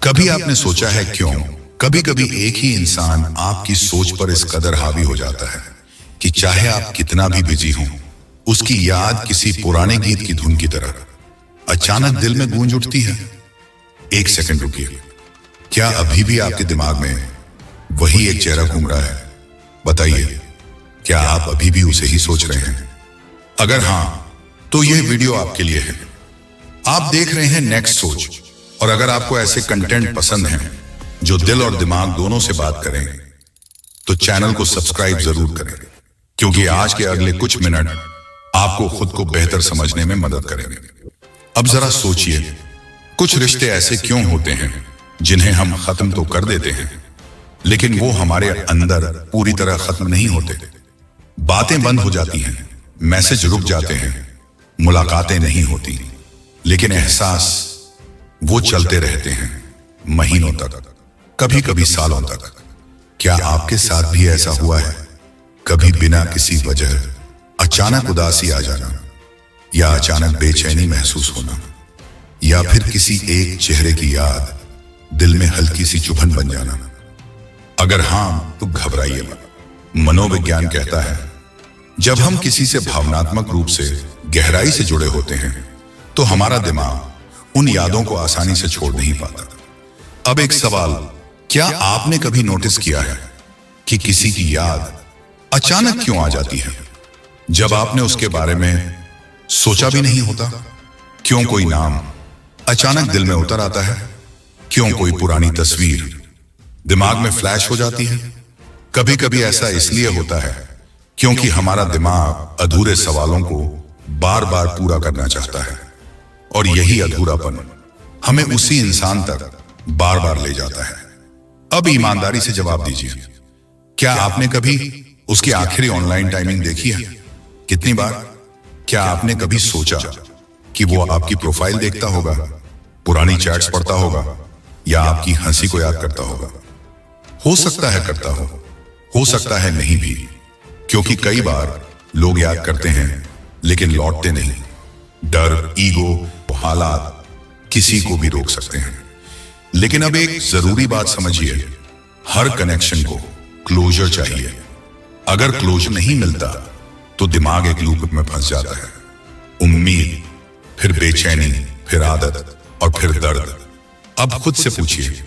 कभी आपने सोचा है क्यों कभी कभी एक ही इंसान आपकी सोच पर इस कदर हावी हो जाता है कि चाहे आप कितना भी बिजी हों, उसकी याद किसी पुराने गीत की धुन की तरह अचानक दिल में गूंज उठती है। एक सेकंड रुकिए, क्या अभी भी आपके दिमाग में वही एक चेहरा घूम रहा है? बताइए, क्या आप अभी भी उसे ही सोच रहे हैं? अगर हां, तो यह वीडियो आपके लिए है। आप देख रहे हैं नेक्स्ट सोच, और अगर आपको ऐसे कंटेंट पसंद हैं जो दिल और दिमाग दोनों से बात करें, तो चैनल को सब्सक्राइब जरूर करें, क्योंकि आज के अगले कुछ मिनट आपको खुद को बेहतर समझने में मदद करेंगे। अब जरा सोचिए, कुछ रिश्ते ऐसे क्यों होते हैं जिन्हें हम खत्म तो कर देते हैं, लेकिन वो हमारे अंदर पूरी तरह खत्म नहीं होते। बातें बंद हो जाती हैं, मैसेज रुक जाते हैं, मुलाकातें नहीं होती, लेकिन एहसास वो चलते रहते हैं महीनों तक, कभी कभी सालों तक। क्या आपके साथ भी ऐसा हुआ है? कभी बिना किसी वजह अचानक उदासी आ जाना, या अचानक बेचैनी महसूस होना, या फिर किसी एक चेहरे की याद दिल में हल्की सी चुभन बन जाना? अगर हां, तो घबराइए मत। मनोविज्ञान कहता है, जब हम किसी से भावनात्मक रूप से गहराई से जुड़े होते हैं, तो हमारा दिमाग उन यादों को आसानी से छोड़ नहीं पाता। अब एक सवाल, क्या आपने कभी नोटिस किया है कि किसी की याद अचानक क्यों आ जाती है जब आपने उसके बारे में सोचा भी नहीं होता? क्यों कोई नाम अचानक दिल में उतर आता है? क्यों कोई पुरानी तस्वीर दिमाग में फ्लैश हो जाती है? कभी कभी ऐसा इसलिए होता है क्योंकि हमारा दिमाग अधूरे सवालों को बार बार पूरा करना चाहता है, और यही अधूरापन हमें उसी इंसान तक बार बार ले जाता है। अब ईमानदारी से जवाब दीजिए, क्या आपने कभी उसकी आखिरी ऑनलाइन टाइमिंग देखी है? कितनी बार? क्या आपने कभी सोचा कि वो आपकी प्रोफाइल देखता होगा, पुरानी चैट्स पढ़ता होगा, या आपकी हंसी को याद करता होगा? हो सकता है करता हो सकता है नहीं भी, क्योंकि कई बार लोग याद करते हैं लेकिन लौटते नहीं। डर, ईगो, हालात किसी को भी रोक सकते हैं। लेकिन अब एक जरूरी बात समझिए, हर कनेक्शन को क्लोजर चाहिए। अगर क्लोजर नहीं मिलता तो दिमाग एक लूप में फंस जाता है। उम्मीद, फिर बेचैनी, फिर आदत, और फिर दर्द। अब खुद से पूछिए,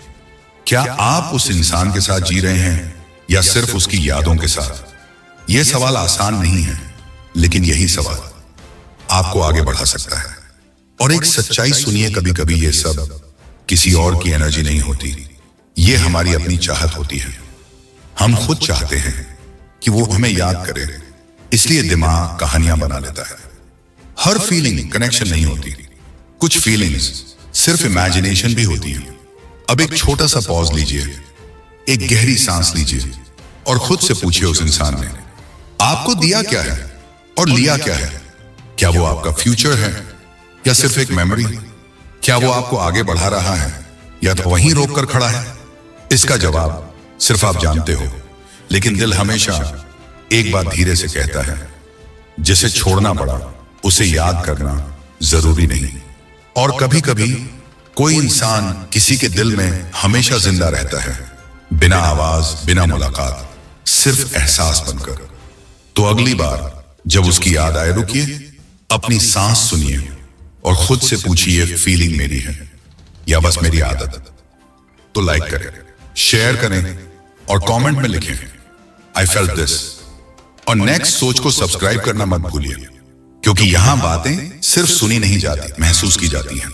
क्या आप उस इंसान के साथ जी रहे हैं या सिर्फ उसकी यादों के साथ? यह सवाल आसान नहीं है, लेकिन यही सवाल आपको आगे बढ़ा सकता है। और एक सच्चाई सुनिए, कभी कभी ये सब किसी और की एनर्जी नहीं होती, ये हमारी अपनी चाहत होती है। हम खुद चाहते हैं कि वो हमें याद करे, इसलिए दिमाग कहानियां बना लेता है। हर फीलिंग कनेक्शन नहीं होती, कुछ फीलिंग्स सिर्फ इमेजिनेशन भी होती है। अब एक छोटा सा पॉज लीजिए, एक गहरी सांस लीजिए, और खुद से पूछिए, उस इंसान ने आपको दिया क्या है और लिया क्या है? क्या वो आपका फ्यूचर है या सिर्फ एक मेमोरी? क्या वो आपको आगे बढ़ा रहा है या तो वहीं रोक कर खड़ा है? इसका जवाब सिर्फ आप जानते हो, लेकिन दिल हमेशा एक बात धीरे से कहता है, जिसे छोड़ना पड़ा उसे याद करना जरूरी नहीं। और कभी कभी कोई इंसान किसी के दिल में हमेशा जिंदा रहता है, बिना आवाज, बिना मुलाकात, सिर्फ एहसास बनकर। तो अगली बार जब उसकी याद आए, रुकिए, अपनी सांस सुनिए, और खुद से पूछिए, फीलिंग मेरी है या बस मेरी आदत? तो लाइक करें, शेयर करें, और कमेंट में लिखें, आई फेल्ट दिस। और नेक्स्ट सोच को सब्सक्राइब करना मत भूलिए, क्योंकि यहां बातें सिर्फ सुनी नहीं जाती, महसूस की जाती हैं।